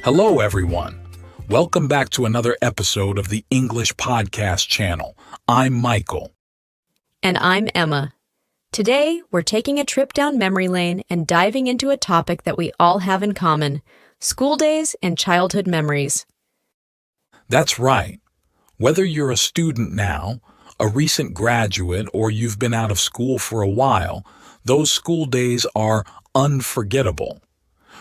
Hello, everyone. Welcome back to another episode of the English Podcast channel. I'm Michael. And I'm Emma. Today, we're taking a trip down memory lane and diving into a topic that we all have in common: school days and childhood memories. That's right. Whether you're a student now, a recent graduate, or you've been out of school for a while, those school days are unforgettable.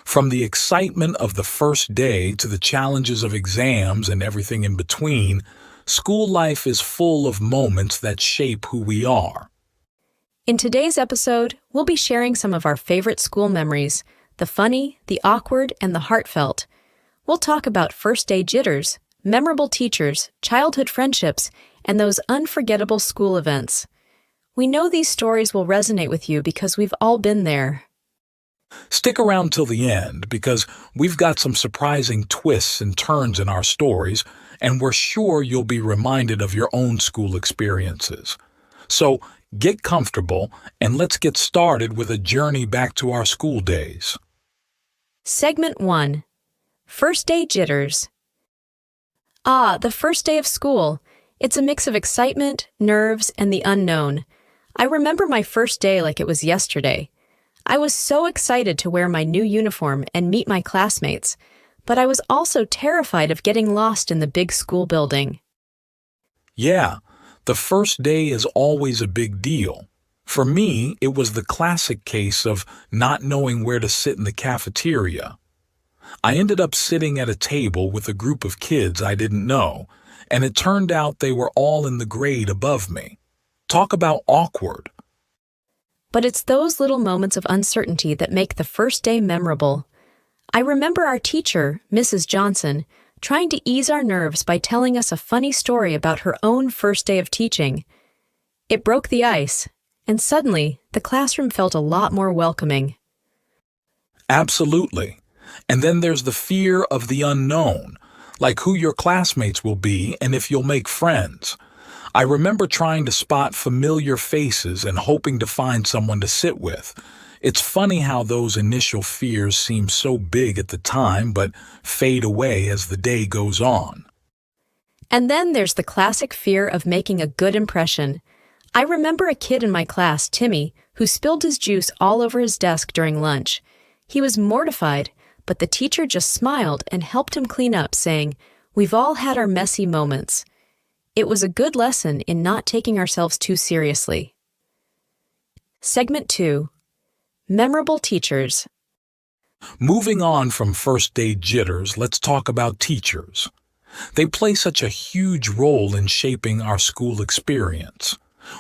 From the excitement of the first day to the challenges of exams and everything in between, school life is full of moments that shape who we are. In today's episode, we'll be sharing some of our favorite school memories: the funny, the awkward, and the heartfelt. We'll talk about first day jitters, memorable teachers, childhood friendships, and those unforgettable school events. We know these stories will resonate with you because we've all been there. Stick around till the end because we've got some surprising twists and turns in our stories, and we're sure you'll be reminded of your own school experiences. So get comfortable and let's get started with a journey back to our school days. Segment 1. First day jitters. The first day of school. It's a mix of excitement, nerves, and the unknown. I remember my first day like it was yesterday. I was so excited to wear my new uniform and meet my classmates, but I was also terrified of getting lost in the big school building. Yeah, the first day is always a big deal. For me, it was the classic case of not knowing where to sit in the cafeteria. I ended up sitting at a table with a group of kids I didn't know, and it turned out they were all in the grade above me. Talk about awkward. But it's those little moments of uncertainty that make the first day memorable. I remember our teacher, Mrs. Johnson, trying to ease our nerves by telling us a funny story about her own first day of teaching. It broke the ice, and suddenly, the classroom felt a lot more welcoming. Absolutely. And then there's the fear of the unknown, like who your classmates will be and if you'll make friends. I remember trying to spot familiar faces and hoping to find someone to sit with. It's funny how those initial fears seem so big at the time but fade away as the day goes on. And then there's the classic fear of making a good impression. I remember a kid in my class, Timmy, who spilled his juice all over his desk during lunch. He was mortified, but the teacher just smiled and helped him clean up, saying, "We've all had our messy moments." It was a good lesson in not taking ourselves too seriously. Segment 2. Memorable teachers. Moving on from first day jitters, let's talk about teachers. They play such a huge role in shaping our school experience.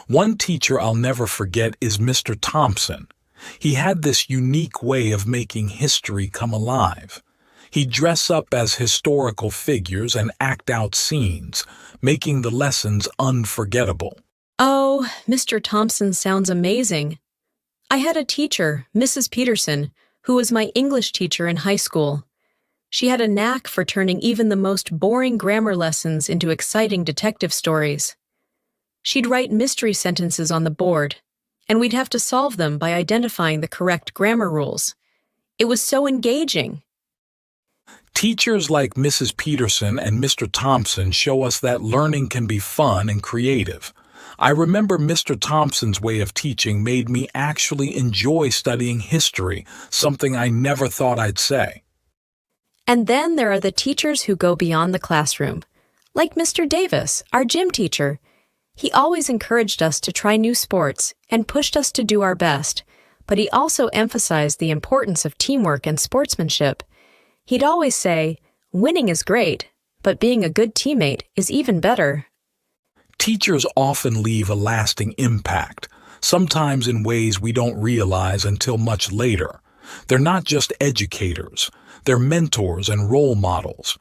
One teacher I'll never forget is Mr. Thompson. He had this unique way of making history come alive. He'd dress up as historical figures and act out scenes, making the lessons unforgettable. Oh, Mr. Thompson sounds amazing. I had a teacher, Mrs. Peterson, who was my English teacher in high school. She had a knack for turning even the most boring grammar lessons into exciting detective stories. She'd write mystery sentences on the board, and we'd have to solve them by identifying the correct grammar rules. It was so engaging. Teachers like Mrs. Peterson and Mr. Thompson show us that learning can be fun and creative. I remember Mr. Thompson's way of teaching made me actually enjoy studying history, something I never thought I'd say. And then there are the teachers who go beyond the classroom, like Mr. Davis, our gym teacher. He always encouraged us to try new sports and pushed us to do our best, but he also emphasized the importance of teamwork and sportsmanship. He'd always say, "Winning is great, but being a good teammate is even better." Teachers often leave a lasting impact, sometimes in ways we don't realize until much later. They're not just educators, they're mentors and role models.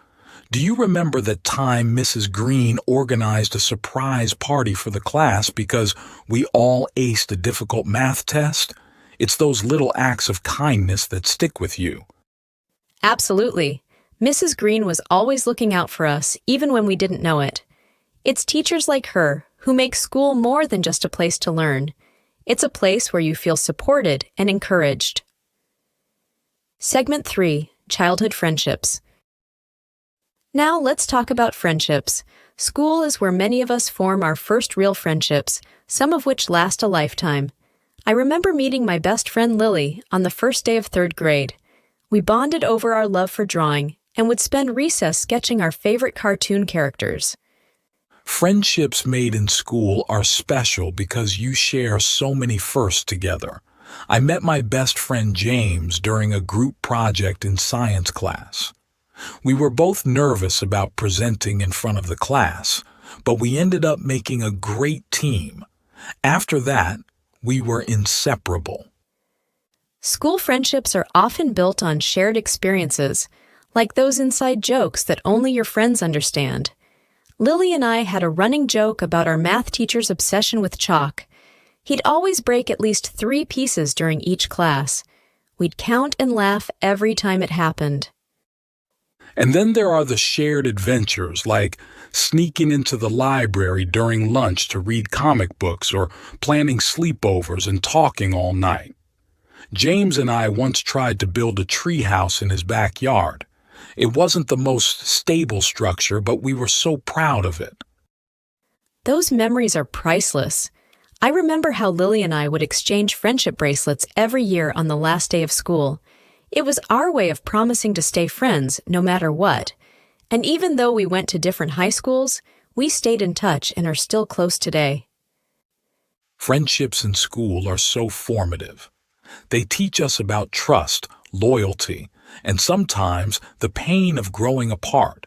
Do you remember that time Mrs. Green organized a surprise party for the class because we all aced a difficult math test? It's those little acts of kindness that stick with you. Absolutely. Mrs. Green was always looking out for us, even when we didn't know it. It's teachers like her who make school more than just a place to learn. It's a place where you feel supported and encouraged. Segment 3. Childhood Friendships. Now let's talk about friendships. School is where many of us form our first real friendships, some of which last a lifetime. I remember meeting my best friend Lily on the first day of third grade. We bonded over our love for drawing and would spend recess sketching our favorite cartoon characters. Friendships made in school are special because you share so many firsts together. I met my best friend James during a group project in science class. We were both nervous about presenting in front of the class, but we ended up making a great team. After that, we were inseparable. School friendships are often built on shared experiences, like those inside jokes that only your friends understand. Lily and I had a running joke about our math teacher's obsession with chalk. He'd always break at least 3 pieces during each class. We'd count and laugh every time it happened. And then there are the shared adventures, like sneaking into the library during lunch to read comic books or planning sleepovers and talking all night. James and I once tried to build a treehouse in his backyard. It wasn't the most stable structure, but we were so proud of it. Those memories are priceless. I remember how Lily and I would exchange friendship bracelets every year on the last day of school. It was our way of promising to stay friends no matter what. And even though we went to different high schools, we stayed in touch and are still close today. Friendships in school are so formative. They teach us about trust, loyalty, and sometimes the pain of growing apart.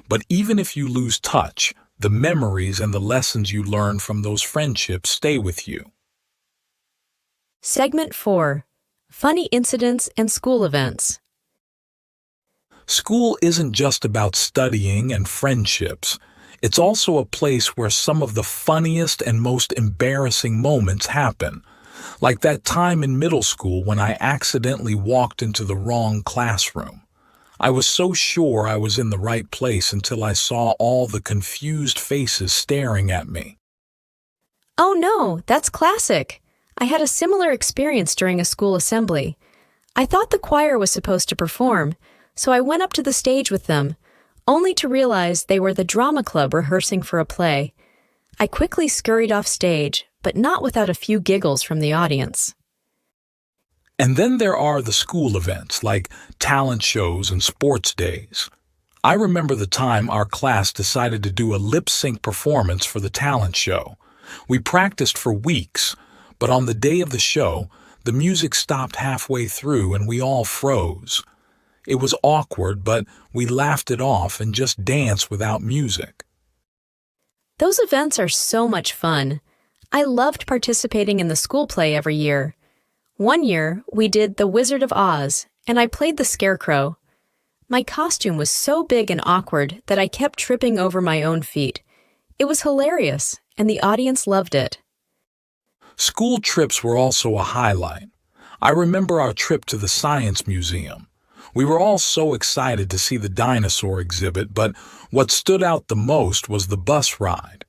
But even if you lose touch, the memories and the lessons you learn from those friendships stay with you. Segment 4. Funny incidents and school events. School isn't just about studying and friendships. It's also a place where some of the funniest and most embarrassing moments happen. Like that time in middle school when I accidentally walked into the wrong classroom. I was so sure I was in the right place until I saw all the confused faces staring at me. Oh no, that's classic. I had a similar experience during a school assembly. I thought the choir was supposed to perform, so I went up to the stage with them, only to realize they were the drama club rehearsing for a play. I quickly scurried off stage, but not without a few giggles from the audience. And then there are the school events like talent shows and sports days. I remember the time our class decided to do a lip-sync performance for the talent show. We practiced for weeks, but on the day of the show, the music stopped halfway through and we all froze. It was awkward, but we laughed it off and just danced without music. Those events are so much fun. I loved participating in the school play every year. One year, we did The Wizard of Oz, and I played the Scarecrow. My costume was so big and awkward that I kept tripping over my own feet. It was hilarious, and the audience loved it. School trips were also a highlight. I remember our trip to the Science Museum. We were all so excited to see the dinosaur exhibit, but what stood out the most was the bus ride.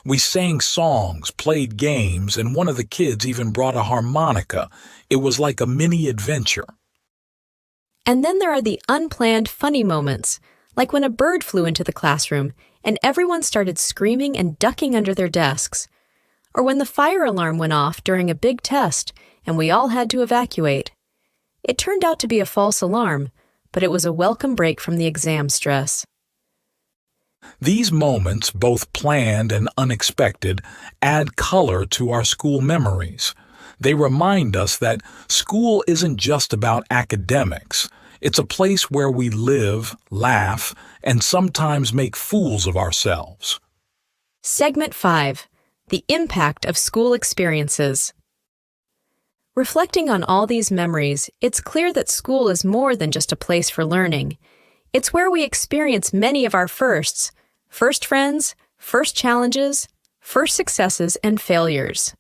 We sang songs, played games, and one of the kids even brought a harmonica. It was like a mini adventure. And then there are the unplanned funny moments, like when a bird flew into the classroom and everyone started screaming and ducking under their desks, or when the fire alarm went off during a big test and we all had to evacuate. It turned out to be a false alarm, but it was a welcome break from the exam stress. These moments, both planned and unexpected, add color to our school memories. They remind us that school isn't just about academics. It's a place where we live, laugh, and sometimes make fools of ourselves. Segment 5. The impact of school experiences. Reflecting on all these memories, it's clear that school is more than just a place for learning. It's where we experience many of our firsts, first friends, first challenges, first successes, and failures.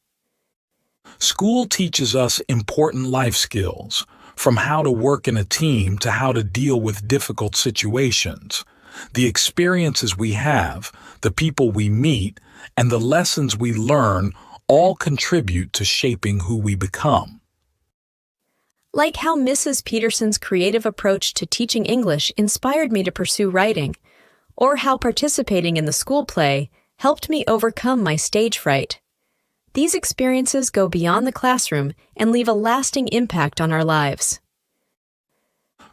School teaches us important life skills, from how to work in a team to how to deal with difficult situations. The experiences we have, the people we meet, and the lessons we learn all contribute to shaping who we become. Like how Mrs. Peterson's creative approach to teaching English inspired me to pursue writing, or how participating in the school play helped me overcome my stage fright. These experiences go beyond the classroom and leave a lasting impact on our lives.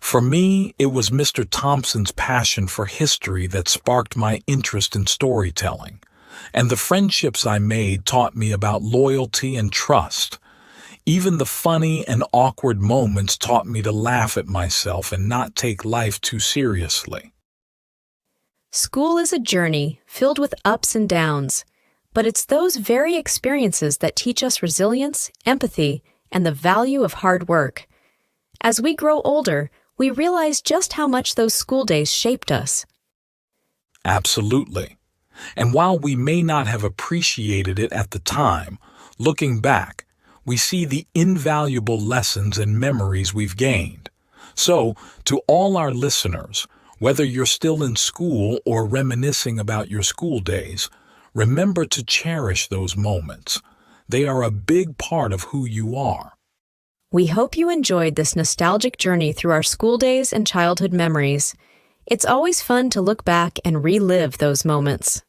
For me, it was Mr. Thompson's passion for history that sparked my interest in storytelling, and the friendships I made taught me about loyalty and trust. Even the funny and awkward moments taught me to laugh at myself and not take life too seriously. School is a journey filled with ups and downs, but it's those very experiences that teach us resilience, empathy, and the value of hard work. As we grow older, we realize just how much those school days shaped us. Absolutely. And while we may not have appreciated it at the time, looking back, we see the invaluable lessons and memories we've gained. So, to all our listeners, whether you're still in school or reminiscing about your school days, remember to cherish those moments. They are a big part of who you are. We hope you enjoyed this nostalgic journey through our school days and childhood memories. It's always fun to look back and relive those moments.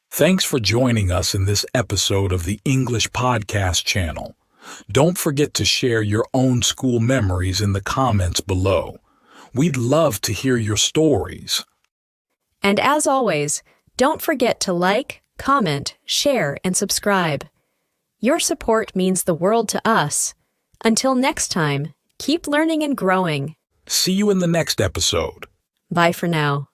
Thanks for joining us in this episode of the English Podcast channel. Don't forget to share your own school memories in the comments below. We'd love to hear your stories. And as always, don't forget to like, comment, share, and subscribe. Your support means the world to us. Until next time, keep learning and growing. See you in the next episode. Bye for now.